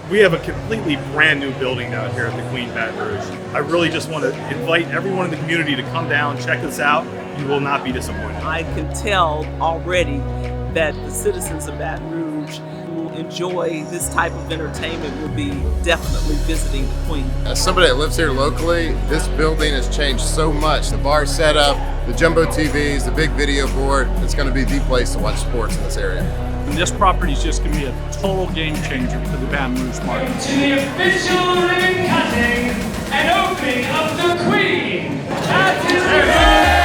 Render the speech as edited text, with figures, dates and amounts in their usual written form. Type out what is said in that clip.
We have a completely brand new building down here at the Queen Baton Rouge. I really just want to invite everyone in the community to come down, check this out. You will not be disappointed. I can tell already that the citizens of Baton Rouge who enjoy this type of entertainment will be definitely visiting the Queen. As somebody that lives here locally, this building has changed so much. The bar setup, the jumbo TVs, the big video board, it's going to be the place to watch sports in this area. And this property is just going to be a total game changer for the Baton Rouge market. To the official ribbon cutting and opening of the Queen Baton Rouge!